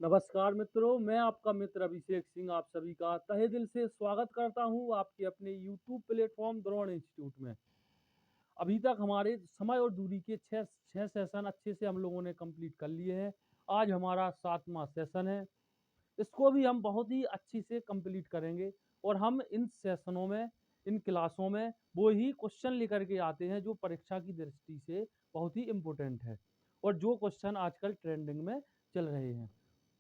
नमस्कार मित्रों, मैं आपका मित्र अभिषेक सिंह आप सभी का तहे दिल से स्वागत करता हूं आपके अपने यूट्यूब प्लेटफॉर्म द्रोण इंस्टीट्यूट में। अभी तक हमारे समय और दूरी के छः छः सेशन अच्छे से हम लोगों ने कंप्लीट कर लिए हैं। आज हमारा 7वां सेशन है। इसको भी हम बहुत ही अच्छी से कंप्लीट करेंगे और हम इन सेशनों में, इन क्लासों में वो ही क्वेश्चन लेकर के आते हैं जो परीक्षा की दृष्टि से बहुत ही इम्पोर्टेंट है और जो क्वेश्चन आजकल ट्रेंडिंग में चल रहे हैं।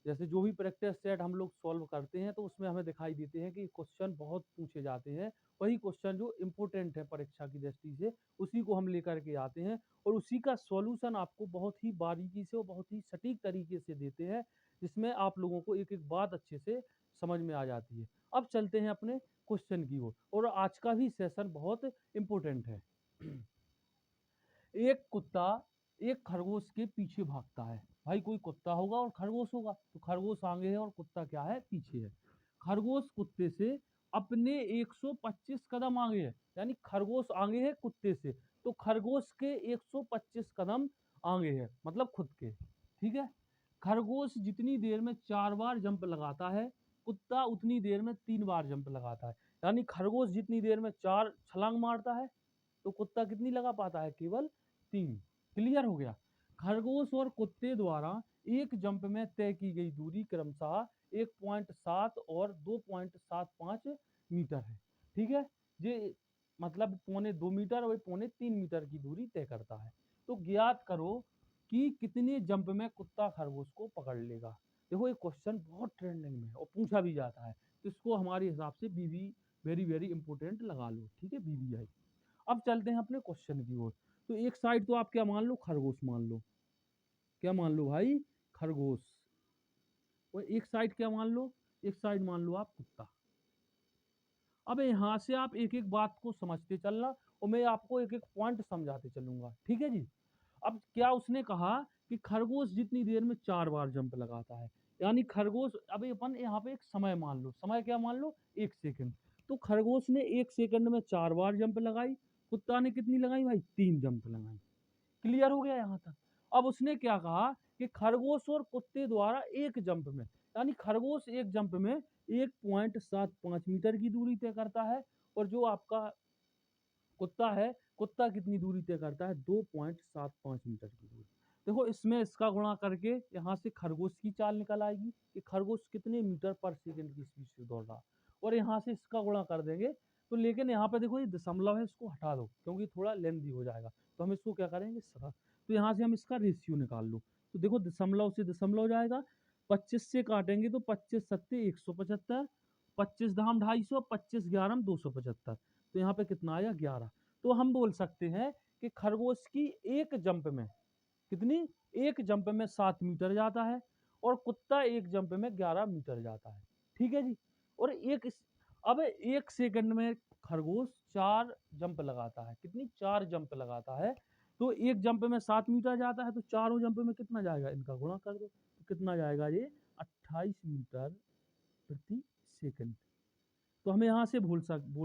जैसे जो भी प्रैक्टिस सेट हम लोग सॉल्व करते हैं तो उसमें हमें दिखाई देते हैं कि क्वेश्चन बहुत पूछे जाते हैं। वही क्वेश्चन जो इम्पोर्टेंट है परीक्षा की दृष्टि से, उसी को हम लेकर के आते हैं और उसी का सॉल्यूशन आपको बहुत ही बारीकी से और बहुत ही सटीक तरीके से देते हैं, जिसमें आप लोगों को एक एक बात अच्छे से समझ में आ जाती है। अब चलते हैं अपने क्वेश्चन की ओर और आज का भी सेशन बहुत इम्पोर्टेंट है। एक कुत्ता एक खरगोश के पीछे भागता है। भाई कोई कुत्ता होगा और खरगोश होगा, तो खरगोश आगे है और कुत्ता क्या है, पीछे है। खरगोश कुत्ते से अपने 125 कदम आगे है, यानी खरगोश आगे है कुत्ते से, तो खरगोश के 125 कदम आगे है, मतलब खुद के। ठीक है। खरगोश जितनी देर में 4 बार जंप लगाता है, कुत्ता उतनी देर में 3 बार जंप लगाता है। यानी खरगोश जितनी देर में 4 छलांग मारता है, तो कुत्ता कितनी लगा पाता है, केवल 3। क्लियर हो गया। खरगोश और कुत्ते द्वारा एक जंप में तय की गई दूरी क्रमशः 1.7 और 2.75 मीटर है। ठीक है। ये मतलब 1.25 मीटर और 1.3 मीटर की दूरी तय करता है। तो ज्ञात करो कि कितने जंप में कुत्ता खरगोश को पकड़ लेगा। देखो ये क्वेश्चन बहुत ट्रेंडिंग में है और पूछा भी जाता है, तो इसको हमारे हिसाब से बीबी वेरी वेरी इंपॉर्टेंट लगा लो। ठीक है, बीबीआई। अब चलते हैं अपने क्वेश्चन की ओर। तो एक साइड तो आप क्या मान लो, खरगोश मान लो। क्या मान लो भाई, खरगोश। और एक साइड क्या मान लो, एक साइड मान लो आप कुत्ता। अब यहाँ से आप एक एक बात को समझते चलना और मैं आपको एक एक पॉइंट समझाते चलूंगा। ठीक है जी। अब क्या उसने कहा कि खरगोश जितनी देर में 4 बार जंप लगाता है, यानी खरगोश, अब अपन यहाँ पे एक समय मान लो, समय क्या मान लो, 1 सेकंड। तो खरगोश ने 1 सेकंड में 4 बार जंप लगाई, कुत्ता ने कितनी लगाई भाई, 3 जंप लगाई। क्लियर हो गया यहाँ तक। अब उसने क्या कहा कि खरगोश और कुत्ते द्वारा एक जंप में, यानी खरगोश एक जंप में 1.75 मीटर की दूरी तय करता है और जो आपका कुत्ता है, कुत्ता कितनी दूरी तय करता है, 2.75 मीटर की दूरी। देखो इसमें इसका गुणा करके यहाँ से खरगोश की चाल निकल आएगी कि खरगोश कितने मीटर पर सेकंड की स्पीड से दौड़ रहा, और यहाँ से इसका गुणा कर देंगे। तो लेकिन यहाँ पे देखो ये दशमलव है, इसको हटा दो क्योंकि थोड़ा लेंदी हो जाएगा, तो हम इसको क्या करेंगे, सरा। तो यहाँ से हम इसका रेशियो निकाल लो। तो देखो दशमलव से दशमलव जाएगा, 25 से काटेंगे तो 25 सत्ते 175, 25 धाम 250, 25 ग्यारह 275। तो यहाँ पे कितना आया, 11। तो हम बोल सकते हैं कि खरगोश की एक जंप में कितनी, एक जंप में 7 मीटर जाता है और कुत्ता एक जंप में 11 मीटर जाता है। ठीक है जी। और अब 1 सेकंड में खरगोश 4 जंप लगाता है, कितनी, 4 जंप लगाता है। तो एक जंप में 7 मीटर जाता है, तो चारों जंप में कितना जाएगा, इनका गुणा कर दो, तो कितना जाएगा ये, 28 मीटर प्रति सेकंड। तो हमें यहाँ से बोल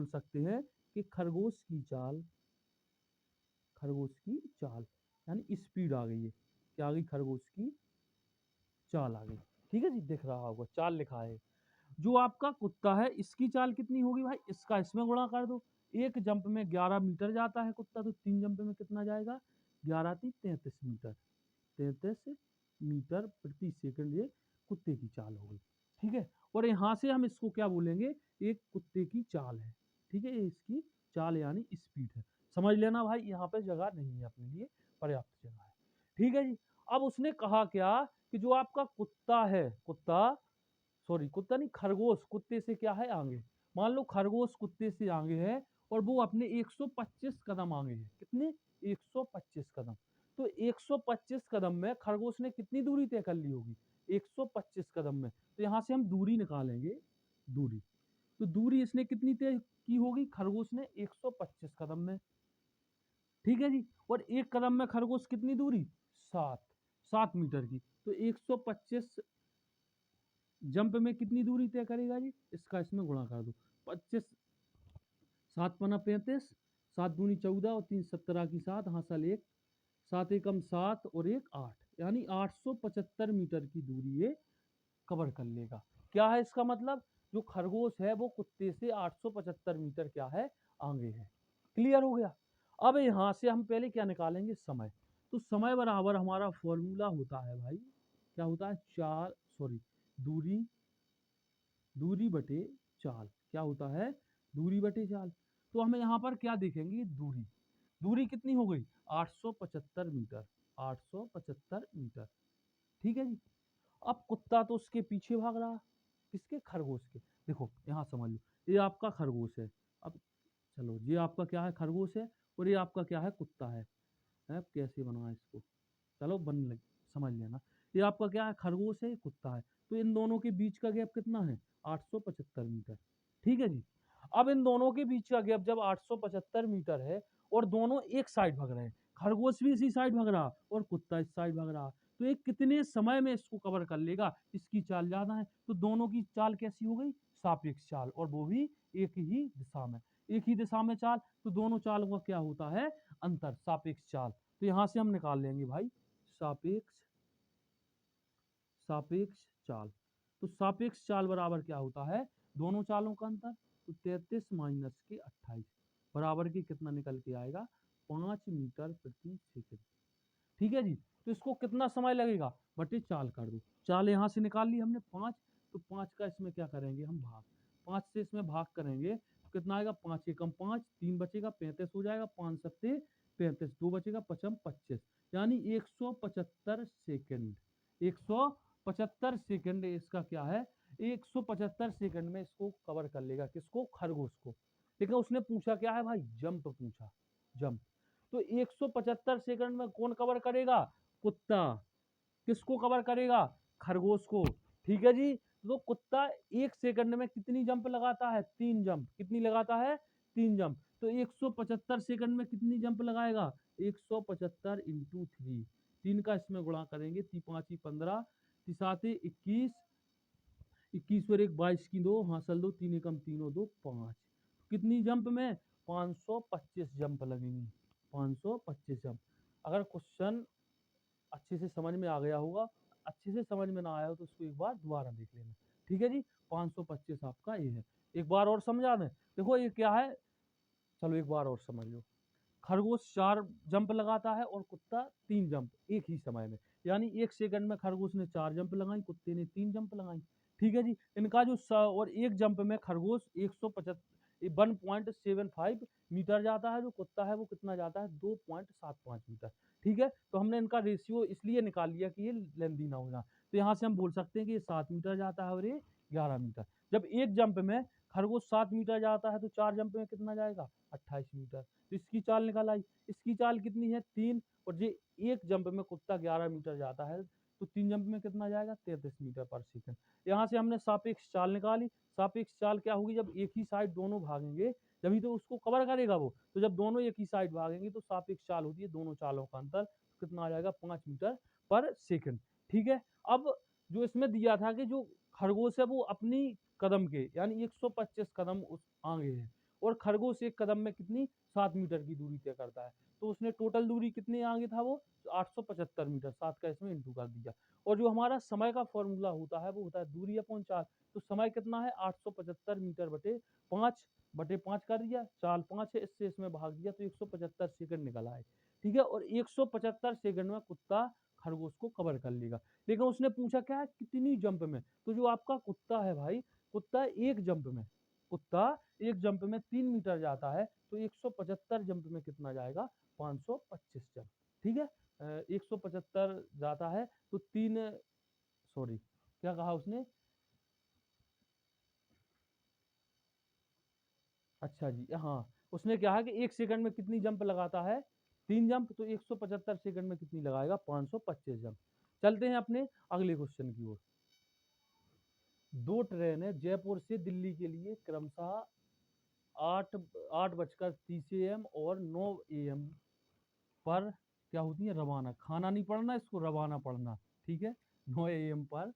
सकते हैं कि खरगोश की चाल यानी स्पीड आ गई है, क्या आ गई, खरगोश की चाल आ गई। ठीक है जी, दिख रहा होगा चाल लिखा है। जो आपका कुत्ता है इसकी चाल कितनी होगी भाई, इसका इसमें गुणा कर दो। एक जंप में 11 मीटर जाता है कुत्ता, तो 3 जंप में कितना जाएगा, 11×3 = 33 मीटर। 33 मीटर प्रति सेकंड ये कुत्ते की चाल होगी। ठीक है। और यहाँ से हम इसको क्या बोलेंगे, एक कुत्ते की चाल है। ठीक है, ये इसकी चाल यानी स्पीड है। समझ लेना भाई, यहाँ पे जगह नहीं है अपने लिए, पर्याप्त जगह है। ठीक है जी। अब उसने कहा क्या कि जो आपका कुत्ता है, कुत्ता नहीं, खरगोश कुत्ते से क्या है, आगे। मान लो खरगोश कुत्ते से आगे है और वो अपने 125 कदम आगे है, कितने, 125 कदम। तो 125 कदम में खरगोश ने कितनी दूरी तय कर ली होगी, 125 कदम में। तो यहाँ से हम दूरी निकालेंगे, दूरी। तो दूरी इसने कितनी तय की होगी, खरगोश ने 125 कदम में। ठीक है जी। और एक कदम में खरगोश कितनी दूरी, 7, 7 मीटर की। तो 125 जंप में कितनी दूरी तय करेगा जी, इसका इसमें गुणा कर दो। 25, 7×5 = 35, 7×2 = 14 और 3×17 की 7, हासिल 1, 7 एकम 7 और 1 8, यानी 875 मीटर की दूरी ये कवर कर लेगा। क्या है इसका मतलब? जो खरगोश है वो कुत्ते से 875 मीटर क्या है, आगे है। क्लियर हो गया? अब यहाँ से हम पहले क्या निकालेंगे, समय। तो समय बराबर हमारा फॉर्मूला होता है भाई, क्या होता है, दूरी दूरी बटे चाल। क्या होता है? दूरी बटे चाल। तो हमें यहाँ पर क्या देखेंगे, दूरी। दूरी कितनी हो गई? 875 मीटर। 875 मीटर। ठीक है जी। अब कुत्ता तो उसके पीछे भाग रहा, किसके, खरगोश के। देखो यहाँ समझ लो, ये आपका खरगोश है। अब चलो, ये आपका क्या है, खरगोश है, और ये आपका क्या है, कुत्ता है। अब कैसे बनवा इसको, चलो समझ लेना। ये आपका क्या है, खरगोश है, ये कुत्ता है। तो इन दोनों के बीच का गैप कितना है, 875 मीटर। ठीक है जी। अब इन दोनों के बीच का गैप जब 875 मीटर है और दोनों एक साइड भाग रहे हैं, खरगोश भी इसी साइड भाग रहा और कुत्ता इस साइड भाग रहा, तो ये कितने समय में इसको कवर कर लेगा, इसकी चाल ज्यादा है। तो दोनों की चाल कैसी हो गई, सापेक्ष चाल, और वो भी एक ही दिशा में। एक ही दिशा में चाल, तो दोनों चालों का क्या होता है, अंतर, सापेक्ष चाल। तो यहां से हम निकाल लेंगे भाई सापेक्ष सापेक्ष चाल। तो सापेक्ष चाल बराबर क्या होता है, दोनों चालों का अंतर। तो 33 माइनस के 28 बराबर के कितना निकल के आएगा, 5 मीटर प्रति सेकंड। ठीक है जी। तो इसको कितना समय लगेगा, बटे चाल कर दो। चाल यहाँ से निकाल ली हमने 5, तो 5 का इसमें क्या करेंगे हम, भाग। 5 से इसमें भाग करेंगे तो कितना आएगा, 5 एकम 5, 3 बचेगा, 35 हो जाएगा, 5 सत्ते 35, 2 बचेगा, 5 25, यानी 175 सेकंड। 175 सेकंड इसका क्या है, 175 सेकंड में इसको कवर कर लेगा, किसको, खरगोश को। लेकिन उसने पूछा क्या है भाई, जंप पूछा, जंप। तो 175 सेकंड में कौन कवर करेगा, कुत्ता। किसको कवर करेगा, खरगोश को। ठीक है जी। तो कुत्ता 1 सेकंड में कितनी जंप लगाता है, 3 जंप। कितनी लगाता है, 3 जंप। तो 175 सेकंड में कितनी जंप लगाएगा, 175 इंटू 3। 3 का इसमें गुणा करेंगे, 5 15, 7 21, 21 और 1 22 की 2, हासिल 2, 3 एकम 3 और 2 5। कितनी जंप में, 525 जंप लगेंगी। 525 जंप। अगर क्वेश्चन अच्छे से समझ में आ गया होगा, अच्छे से समझ में ना आया हो तो उसको एक बार दोबारा देख लेना। ठीक है जी। 525 आपका ये है। एक बार और समझा दें, देखो ये क्या है, चलो एक बार और समझ लो। खरगोश 4 जंप लगाता है और कुत्ता 3 जंप एक ही समय में, यानी 1 सेकंड में खरगोश ने 4 जंप लगाई, कुत्ते ने 3 जंप लगाई। ठीक है जी। इनका जो और एक जंप में खरगोश 1.75 मीटर जाता है, जो कुत्ता है वो कितना जाता है, 2.75 मीटर। ठीक है। तो हमने इनका रेशियो इसलिए निकाल लिया कि ये लेंदी ना हो जाए। तो यहाँ से हम बोल सकते हैं कि ये 7 मीटर जाता है और ये 11 मीटर। जब एक जंप में खरगोश 7 मीटर जाता है तो 4 जंप में कितना जाएगा, 28 मीटर। तो इसकी चाल निकल आई। इसकी चाल कितनी है, 3, और ये एक जंप में कुत्ता 11 मीटर जाता है, तो 3 जंप में कितना जाएगा, 33 मीटर पर सेकंड। यहाँ से हमने सापेक्ष चाल निकाली। सापेक्ष चाल क्या होगी, जब एक ही साइड दोनों भागेंगे जभी तो उसको कवर करेगा वो। तो जब दोनों एक ही साइड भागेंगे तो सापेक्ष चाल होती है दोनों चालों का अंतर, कितना आ जाएगा, 5 मीटर पर सेकंड। ठीक है। अब जो इसमें दिया था कि जो खरगोश है वो अपनी कदम के यानी 125 कदम उस आगे है, और खरगोश एक कदम में कितनी, 7 मीटर की दूरी तय करता है। तो उसने टोटल दूरी कितने आगे था वो, 875 मीटर। 7 का इसमें इंटू कर दिया। और जो हमारा समय का फॉर्मूला होता है वो होता है दूरी अपॉन चाल। तो समय कितना है, 875 मीटर बटे 5 कर दिया, चाल 5 है, इससे इसमें भाग दिया, तो 175 सेकंड निकल आए। ठीक है। और 175 सेकंड में कुत्ता खरगोश को कवर कर लेगा। लेकिन उसने पूछा क्या है, कितनी जंप में। तो जो आपका कुत्ता है भाई, कुत्ता एक जंप में 3 मीटर जाता है, तो 175 जंप में कितना जाएगा, 525 जंप। ठीक है। 175 जाता है तो 3, सॉरी क्या कहा उसने, अच्छा जी हाँ, उसने क्या है कि 1 सेकंड में कितनी जंप लगाता है, 3 जंप। तो 175 सेकंड में कितनी लगाएगा, 525 जंप। चलते हैं अपने अगले क्वेश्चन की ओर। 2 ट्रेनें जयपुर से दिल्ली के लिए क्रमशः 8:30 AM और 9 AM पर क्या होती है, रवाना। खाना नहीं पढ़ना, इसको रवाना पढ़ना। ठीक है। 9 AM पर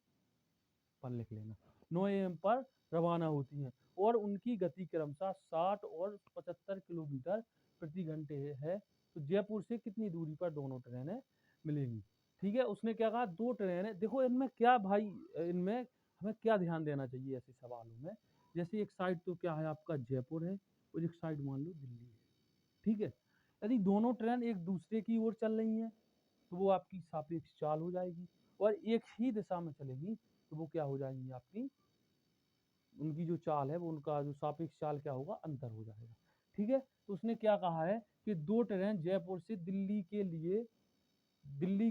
लिख लेना, 9 AM पर रवाना होती हैं, और उनकी गति क्रमशः 60 और 75 किलोमीटर प्रति घंटे है। तो जयपुर से कितनी दूरी पर दोनों ट्रेनें मिलेंगी। ठीक है। उसने क्या कहा, 2 ट्रेनें, देखो इनमें क्या भाई, इनमें हमें क्या ध्यान देना चाहिए ऐसे सवालों में, जैसे एक साइड तो क्या है आपका जयपुर है और एक साइड मान लो दिल्ली है, ठीक है। यदि दोनों ट्रेन एक दूसरे की ओर चल रही हैं तो वो आपकी सापेक्ष चाल हो जाएगी, और एक ही दिशा में चलेगी तो वो क्या हो जाएंगी आपकी, उनकी जो चाल है वो, उनका जो सापेक्ष चाल क्या होगा, अंतर हो जाएगा, ठीक है। तो उसने क्या कहा है कि दो ट्रेन जयपुर से दिल्ली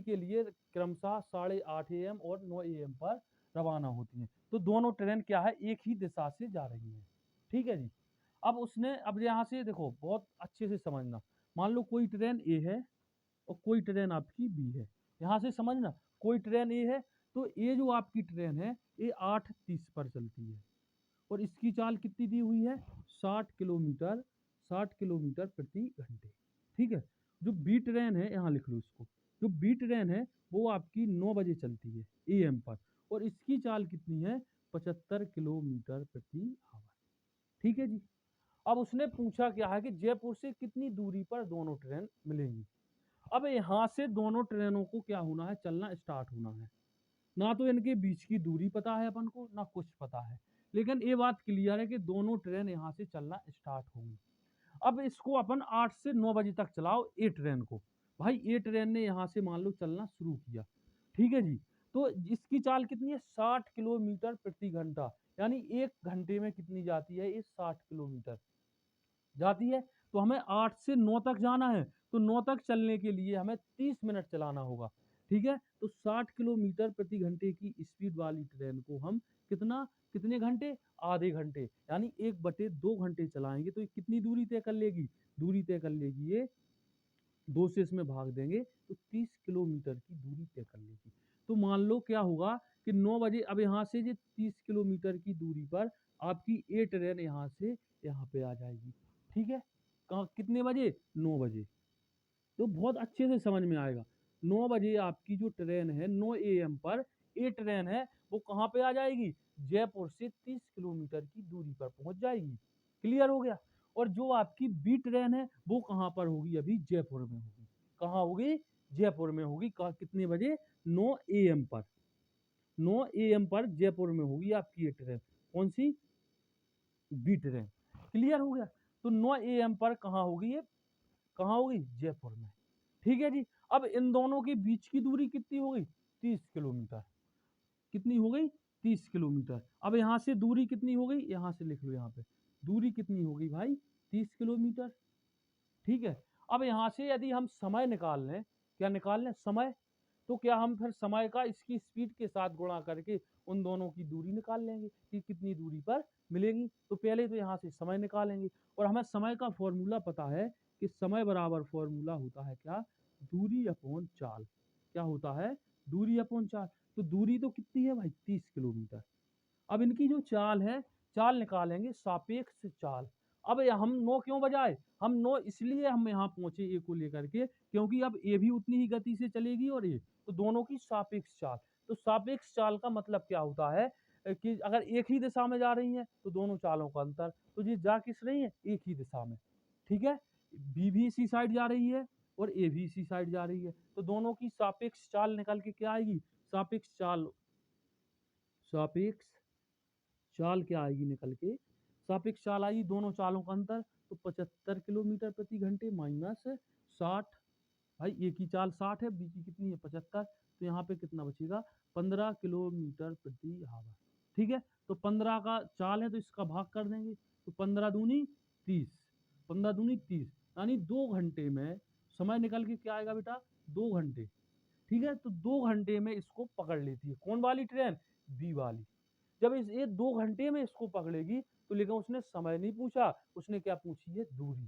के लिए क्रमशः 8:30 AM और 9 AM पर रवाना होती हैं। तो दोनों ट्रेन क्या है, एक ही दिशा से जा रही हैं, ठीक है जी। अब यहाँ से देखो बहुत अच्छे से समझना, मान लो कोई ट्रेन ए है और कोई ट्रेन आपकी बी है, यहाँ से समझना, कोई ट्रेन ए है तो ये जो आपकी ट्रेन है ये 8:30 पर चलती है और इसकी चाल कितनी दी हुई है, 60 किलोमीटर, 60 किलोमीटर प्रति घंटे, ठीक है। जो बी ट्रेन है, यहाँ लिख लो इसको, जो बी ट्रेन है वो आपकी 9 बजे चलती है AM पर, और इसकी चाल कितनी है, 75 किलोमीटर प्रति आवर, ठीक है जी। अब उसने पूछा क्या है कि जयपुर से कितनी दूरी पर दोनों ट्रेन मिलेंगी। अब यहाँ से दोनों ट्रेनों को क्या होना है, चलना स्टार्ट होना है। ना तो इनके बीच की दूरी पता है अपन को, ना कुछ पता है, लेकिन ये बात क्लियर है कि दोनों ट्रेन यहाँ से चलना स्टार्ट होंगी। अब इसको अपन 8 से 9 बजे तक चलाओ ए ट्रेन को। भाई ए ट्रेन ने यहाँ से मान लो चलना शुरू किया, ठीक है जी। तो इसकी चाल कितनी है, 60 किलोमीटर प्रति घंटा, यानी 1 घंटे में कितनी जाती है, ये 60 किलोमीटर जाती है। तो हमें 8 से 9 तक जाना है, तो 9 तक चलने के लिए हमें 30 मिनट चलाना होगा, ठीक है। तो 60 किलोमीटर प्रति घंटे की स्पीड वाली ट्रेन को हम कितने घंटे, आधे घंटे, यानी 1/2 घंटे चलाएंगे तो ये कितनी दूरी तय कर लेगी, दूरी तय कर लेगी ये 2 से इसमें भाग देंगे तो 30 किलोमीटर की दूरी तय कर लेगी। तो मान लो क्या होगा कि 9 बजे, अब यहाँ से ये 30 किलोमीटर की दूरी पर आपकी ए ट्रेन यहाँ से यहाँ पे आ जाएगी, ठीक है। कितने बजे, 9 बजे। तो बहुत अच्छे से समझ में आएगा, 9 बजे आपकी जो ट्रेन है 9 AM पर ए ट्रेन है वो कहाँ पे आ जाएगी, जयपुर से 30 किलोमीटर की दूरी पर पहुंच जाएगी, क्लियर हो गया। और जो आपकी बी ट्रेन है वो कहाँ पर होगी, अभी जयपुर में होगी, कहाँ होगी, जयपुर में होगी, कितने बजे, 9 AM पर, 9 AM पर जयपुर में होगी आपकी ये ट्रेन, कौन सी, बी ट्रेन, क्लियर हो गया। तो 9 AM पर कहाँ होगी ये, कहाँ होगी, जयपुर में, ठीक है जी। अब इन दोनों के बीच की दूरी कितनी हो गई, 30 किलोमीटर, कितनी हो गई, 30 किलोमीटर। अब यहाँ से दूरी कितनी हो गई, यहाँ से लिख लो, यहाँ पे दूरी कितनी हो गई भाई, 30 किलोमीटर, ठीक है। अब यहाँ से यदि हम समय निकाल लें, क्या निकाल लें, समय, तो क्या हम फिर समय का इसकी स्पीड के साथ गुणा करके उन दोनों की दूरी निकाल लेंगे कि कितनी दूरी पर मिलेगी। तो पहले तो यहाँ से समय निकालेंगे, और हमें समय का फॉर्मूला पता है कि समय बराबर फॉर्मूला होता है क्या, दूरी अपॉन चाल, क्या होता है, दूरी अपॉन चाल। तो दूरी तो कितनी है भाई, 30 किलोमीटर। अब इनकी जो चाल है, चाल निकालेंगे, सापेक्ष चाल। अब हम 9 क्यों बजाए, हम 9 इसलिए हम यहाँ पहुंचे ए को लेकर के, क्योंकि अब ए भी उतनी ही गति से चलेगी और ए, तो दोनों की सापेक्ष चाल। तो सापेक्ष चाल का मतलब क्या होता है कि अगर एक ही दिशा में जा रही हैं तो दोनों चालों का अंतर, तो ये जा किस रही है, एक ही दिशा में, ठीक है। बी भी इसी साइड जा रही है और ए भी इसी साइड जा रही है, तो दोनों की सापेक्ष चाल निकल के क्या आएगी, सापेक्ष चाल, सापेक्ष चाल क्या आएगी निकल के, सापेक्ष चाल आएगी दोनों चालों का अंतर, तो 75 किलोमीटर प्रति घंटे माइनस 60, भाई ए की चाल 60 है, बी की कितनी है, 75, तो यहाँ पे कितना बचेगा, 15 किलोमीटर प्रति आवर, ठीक है। तो 15 का चाल है तो इसका भाग कर देंगे, तो 15 दूनी 30, 15 दूनी 30, यानी 2 घंटे में समय निकल के क्या आएगा बेटा, 2 घंटे, ठीक है। तो 2 घंटे में इसको पकड़ लेती है कौन वाली ट्रेन, बी वाली। जब ये 2 घंटे में इसको पकड़ेगी तो, लेकिन उसने समय नहीं पूछा, उसने क्या पूछी है, दूरी,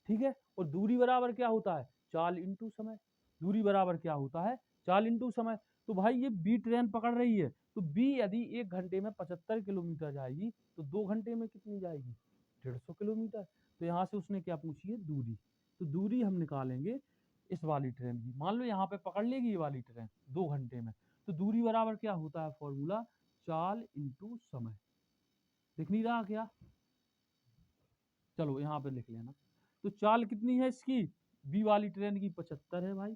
ठीक है। और दूरी बराबर क्या होता है, चाल इंटू समय, दूरी बराबर क्या होता है, चाल इंटू समय। तो भाई ये बी ट्रेन पकड़ रही है, तो बी यदि 1 घंटे में 75 किलोमीटर जाएगी तो 2 घंटे में कितनी जाएगी, 150 किलोमीटर। तो यहाँ से उसने क्या पूछी है, दूरी। तो दूरी हम निकालेंगे इस वाली ट्रेन की, मान लो यहाँ पे पकड़ लेगी ये वाली ट्रेन 2 घंटे में, तो दूरी बराबर क्या होता है फॉर्मूला, चाल इंटू समय। दिख नहीं रहा क्या, चलो यहाँ पे लिख लेना। तो चाल कितनी है इसकी, बी वाली ट्रेन की 75 है भाई,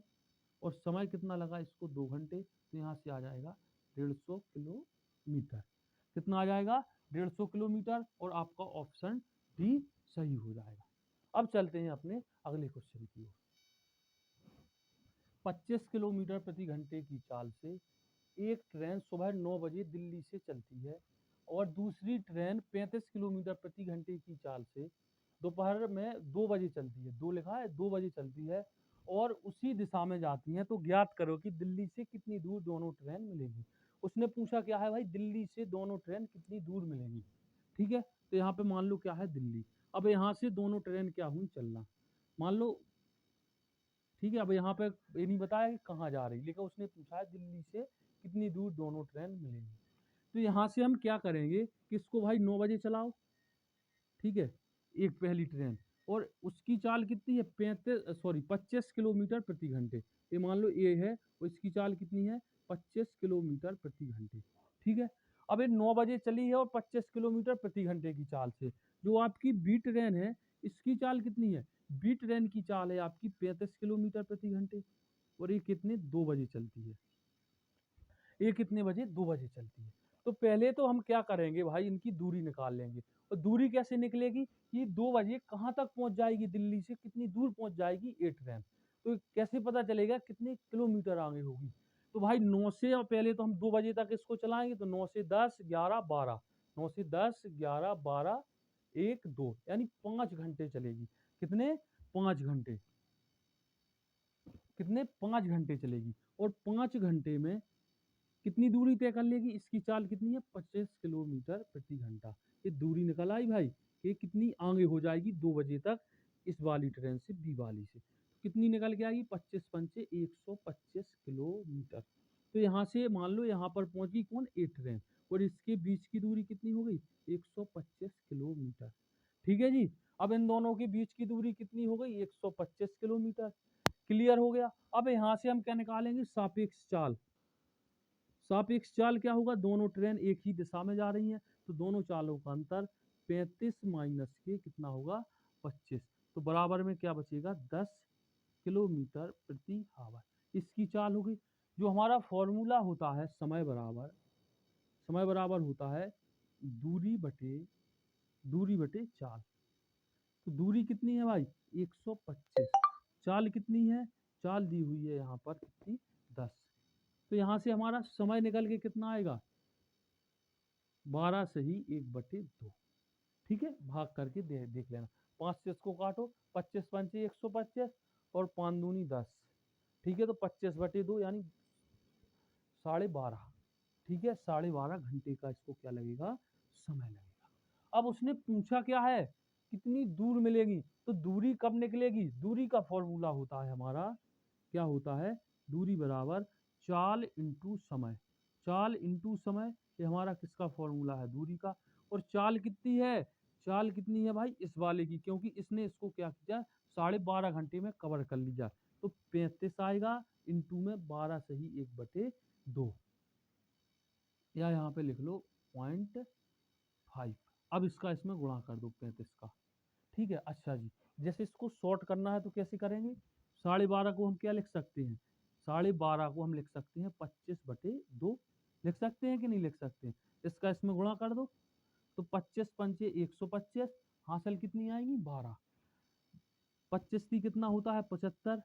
और समय कितना लगा इसको, 2 घंटे, तो यहाँ से आ जाएगा 150 किलोमीटर। कितना आ जाएगा 150 किलोमीटर, और आपका ऑप्शन डी सही हो जाएगा। अब चलते हैं अपने अगले क्वेश्चन की ओर। 25 किलोमीटर प्रति घंटे की चाल से एक ट्रेन सुबह 9 बजे दिल्ली से चलती है और दूसरी ट्रेन 35 किलोमीटर प्रति घंटे की चाल से दोपहर में 2 बजे चलती है, 2 लिखा है, 2 बजे चलती है और उसी दिशा में जाती हैं, तो ज्ञात करो कि दिल्ली से कितनी दूर दोनों ट्रेन मिलेगी। उसने पूछा क्या है भाई, दिल्ली से दोनों ट्रेन कितनी दूर मिलेंगी। ठीक है, तो यहाँ पे मान लो क्या है दिल्ली। अब यहाँ से दोनों ट्रेन क्या हुई चलना, मान लो। ठीक है, अब यहाँ पे ये नहीं बताया कि कहाँ जा रही, लेकिन उसने पूछा है दिल्ली से कितनी दूर दोनों ट्रेन मिलेंगी। तो यहाँ से हम क्या करेंगे कि इसको भाई 9 बजे चलाओ। ठीक है, एक पहली ट्रेन, और उसकी चाल कितनी है 25 किलोमीटर प्रति घंटे। ये मान लो ये है, और इसकी चाल कितनी है 25 किलोमीटर प्रति घंटे। ठीक है, अब ये 9 बजे चली है और 25 किलोमीटर प्रति घंटे की चाल से। जो आपकी बी ट्रेन है इसकी चाल कितनी है, बी ट्रेन की चाल है आपकी 35 किलोमीटर प्रति घंटे, और ये कितने 2 बजे चलती है। ये कितने बजे 2 बजे चलती है। तो पहले तो हम क्या करेंगे भाई, इनकी दूरी निकाल लेंगे। और दूरी कैसे निकलेगी कि 2 बजे कहाँ तक पहुँच जाएगी, दिल्ली से कितनी दूर पहुँच जाएगी ये ट्रेन। तो कैसे पता चलेगा कितने किलोमीटर आगे होगी। तो भाई 9 से पहले तो हम 2 बजे तक इसको चलाएंगे, तो 9 से 10 11 12, 9 से 10 11 12 1 2 यानी 5 घंटे चलेगी। कितने 5 घंटे, कितने 5 घंटे चलेगी। और 5 घंटे में कितनी दूरी तय कर लेगी, इसकी चाल कितनी है 25 किलोमीटर प्रति घंटा। ये दूरी निकल आई भाई कि कितनी आगे हो जाएगी 2 बजे तक इस वाली ट्रेन से बी वाली से। कितनी निकल के आएगी 25 पंचे 125 किलोमीटर। तो यहाँ से मान लो यहाँ पर पहुंची कौन ए ट्रेन, और इसके बीच की दूरी कितनी हो गई 125 किलोमीटर। ठीक है जी, अब इन दोनों के बीच की दूरी कितनी हो गई 125 किलोमीटर। क्लियर हो गया। अब यहाँ से हम क्या निकालेंगे सापेक्ष चाल। सापेक्ष चाल क्या होगा, दोनों ट्रेन एक ही दिशा में जा रही हैं, तो दोनों चालों का अंतर 35 माइनस के कितना होगा 25, तो बराबर में क्या बचेगा 10 किलोमीटर प्रति आवर इसकी चाल होगी। जो हमारा फॉर्मूला होता है समय बराबर होता है दूरी बटे चाल। तो दूरी कितनी है भाई 125, चाल कितनी है, चाल दी हुई है यहाँ पर कितनी 10। तो यहाँ से हमारा समय निकल के कितना आएगा 12 से ही 1/2। ठीक है, भाग करके देख लेना। 5 से इसको काटो, 25 पंचे 125 और 5 दूनी 10। ठीक है, तो 25/2 यानी 12.5। ठीक है, 12.5 घंटे का इसको क्या लगेगा समय लगेगा। अब उसने पूछा क्या है कितनी दूर मिलेगी, तो दूरी कब निकलेगी, दूरी का फॉर्मूला होता है हमारा क्या होता है, दूरी बराबर चाल इंटू समय। चाल इंटू समय ये हमारा किसका फॉर्मूला है दूरी का। और चाल कितनी है, चाल कितनी है भाई इस वाले की, क्योंकि इसने इसको क्या किया 12.5 घंटे में कवर कर लिया। तो 35 आएगा इंटू में 12 से ही 1/2, या यहाँ पे लिख लो 0.5। अब इसका इसमें गुणा कर दो 35 का। ठीक है, अच्छा जी, जैसे इसको शॉर्ट करना है तो कैसे करेंगे, 12.5 को हम क्या लिख सकते हैं, 12.5 को हम लिख सकते हैं 25/2 लिख सकते हैं कि नहीं लिख सकते हैं। इसका इसमें गुणा कर दो, तो 25 पंचे 125, हासिल कितनी आएगी 12। 25 ती कितना होता है 75,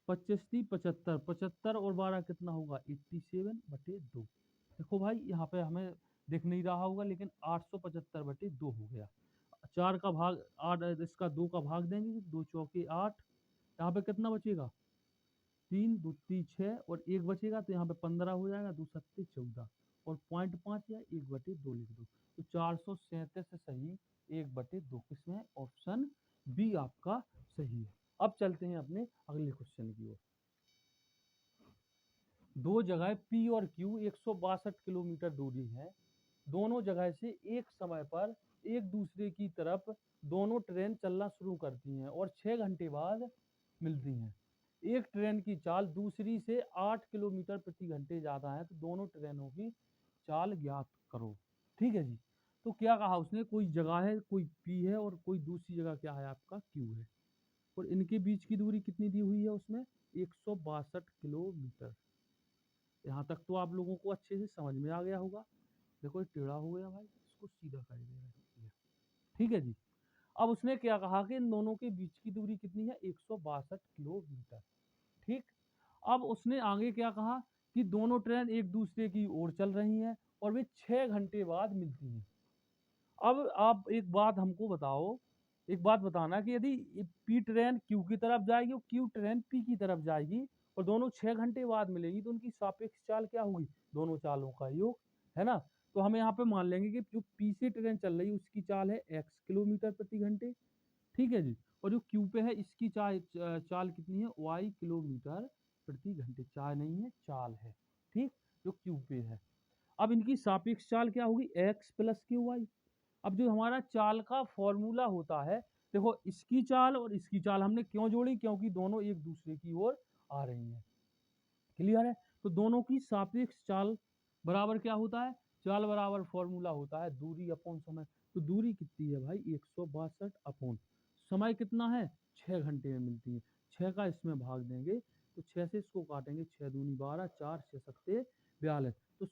25 ती 75, 75 और 12 कितना होगा 87/2। देखो भाई यहाँ पे हमें दिख नहीं रहा होगा, लेकिन 875/2 हो गया। 4 का भाग 8, इसका 2 का भाग देंगे, 2 चौके 8, यहाँ पे कितना बचेगा 3 2 3 6 और 1 बचेगा, तो यहाँ पे 15 हो जाएगा, 2 सत्ते 14 और 0.5 या 1/2 लिख दो। तो 437 से सही 1/2 किसमें ऑप्शन बी आपका सही है। अब चलते हैं अपने अगले क्वेश्चन की ओर। दो जगह P और Q 162 किलोमीटर दूरी है, दोनों जगह से एक समय पर एक दूसरे की तरफ दोनों ट्रेन चलना शुरू करती हैं और 6 घंटे बाद मिलती हैं। एक ट्रेन की चाल दूसरी से 8 किलोमीटर प्रति घंटे ज़्यादा है, तो दोनों ट्रेनों की चाल ज्ञात करो। ठीक है जी, तो क्या कहा उसने, कोई जगह है, कोई P है और कोई दूसरी जगह क्या है आपका Q है, और इनके बीच की दूरी कितनी दी हुई है उसमें 162 किलोमीटर। यहाँ तक तो आप लोगों को अच्छे से समझ में आ गया होगा। देखो ये टेढ़ा हो गया भाई, इसको सीधा कर दे रहे हैं ये। ठीक है जी। अब उसने क्या कहा कि इन दोनों के बीच की दूरी कितनी है, 162 किलोमीटर। ठीक। अब उसने आगे क्या कहा कि दोनों ट्रेन एक दूसरे की ओर चल रही हैं और वे 6 घंटे बाद मिलती हैं। अब आप एक बात हमको बताओ, एक बात बताना कि यदि पी ट्रेन क्यू की तरफ जाएगी और क्यू ट्रेन पी की तरफ जाएगी और दोनों 6 घंटे बाद मिलेंगी तो उनकी सापेक्ष चाल क्या होगी, दोनों चालों का योग, है ना। तो हम यहाँ पे मान लेंगे कि जो पी से ट्रेन चल रही है उसकी चाल है x किलोमीटर प्रति घंटे। ठीक है जी। और जो क्यू पे है इसकी चाल कितनी है, y किलोमीटर प्रति घंटे। चाल नहीं है, चाल है। ठीक। जो क्यू पे है। अब इनकी सापेक्ष चाल क्या होगी, x प्लस क्यू वाई। अब जो हमारा चाल का फॉर्मूला होता है, देखो इसकी चाल और इसकी चाल हमने क्यों जोड़ी, क्योंकि दोनों एक दूसरे की ओर आ रही हैं। क्लियर है। तो दोनों की सापेक्ष चाल बराबर क्या होता है, चाल बराबर फॉर्मूला होता है दूरी अपॉन समय। तो दूरी कितनी है भाई, 162 अपॉन समय कितना है, 6 घंटे में मिलती है। 6 का इसमें भाग देंगे तो 6 से इसको काटेंगे, 6 दूनी 12, 4 6 सत्ते 42। तो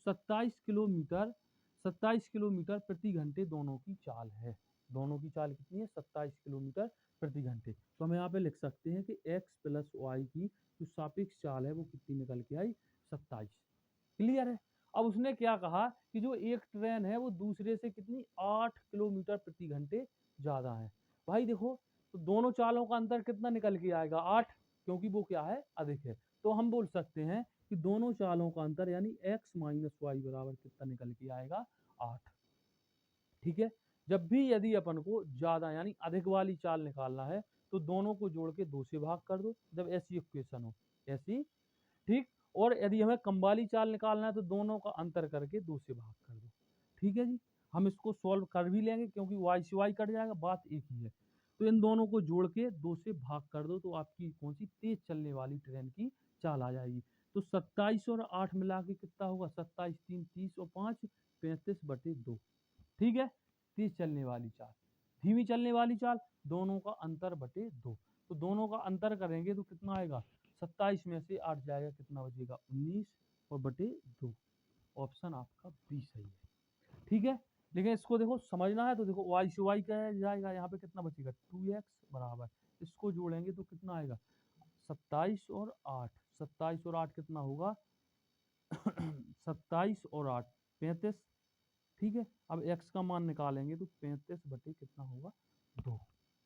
27 किलोमीटर प्रति घंटे दोनों की चाल है। दोनों की चाल कितनी है, 27 किलोमीटर प्रति घंटे। तो हम यहाँ पे लिख सकते हैं कि x प्लस वाई की जो सापेक्ष चाल है वो कितनी निकल के आई, 27। क्लियर है। अब उसने क्या कहा कि जो एक ट्रेन है वो दूसरे से कितनी, 8 किलोमीटर प्रति घंटे ज्यादा है। भाई देखो, तो दोनों चालों का अंतर कितना निकल के आएगा, 8, क्योंकि वो क्या है, अधिक है। तो हम बोल सकते हैं कि दोनों चालों का अंतर यानी x माइनस वाई बराबर कितना निकल के आएगा, 8। ठीक है। जब भी यदि अपन को ज्यादा यानी अधिक वाली चाल निकालना है तो दोनों को जोड़ के 2 से भाग कर दो, जब ऐसी इक्वेशन हो ऐसी। ठीक। और यदि हमें कम वाली चाल निकालना है तो दोनों का अंतर करके 2 से भाग कर दो। ठीक है जी। हम इसको सॉल्व कर भी लेंगे क्योंकि y से y कट जाएगा, बात एक ही है। तो इन दोनों को जोड़ के 2 से भाग कर दो तो आपकी कौन सी, तेज चलने वाली ट्रेन की चाल आ जाएगी। तो 27 और 8 मिला के कितना होगा, 27 3 30 और 5 35/2। ठीक है। तेज चलने वाली चाल, धीमी चलने वाली चाल, दोनों का अंतर बटे 2। तो दोनों का अंतर करेंगे तो कितना आएगा, 27 में से 8 जाएगा, कितना बचेगा, 19 और बटे 2। ऑप्शन आपका बी सही है। ठीक है। लेकिन इसको देखो समझना है तो देखो y से y क्या जाएगा, यहाँ पे कितना बचेगा, 2x बराबर, इसको जोड़ेंगे तो कितना आएगा, 27 और 8। 27 और 8 कितना होगा 27 और 8 35। ठीक है। अब x का मान निकालेंगे तो 35 बटे कितना होगा, 2।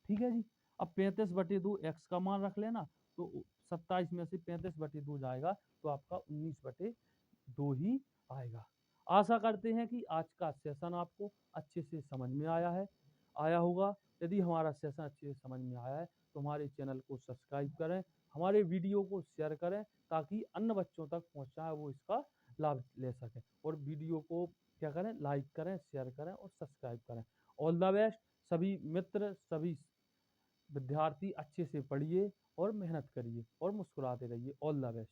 ठीक है जी। अब 35/2 x का मान रख लेना, तो 27 में से 35/2 जाएगा तो आपका 19/2 ही आएगा। आशा करते हैं कि आज का सेशन आपको अच्छे से समझ में आया होगा। यदि हमारा सेशन अच्छे से समझ में आया है तो हमारे चैनल को सब्सक्राइब करें, हमारे वीडियो को शेयर करें ताकि अन्य बच्चों तक पहुंचाएं, वो इसका लाभ ले सकें। और वीडियो को क्या करें, लाइक करें, शेयर करें और सब्सक्राइब करें। All the best. सभी मित्र, सभी विद्यार्थी अच्छे से पढ़िए और मेहनत करिए और मुस्कुराते रहिए। All the best.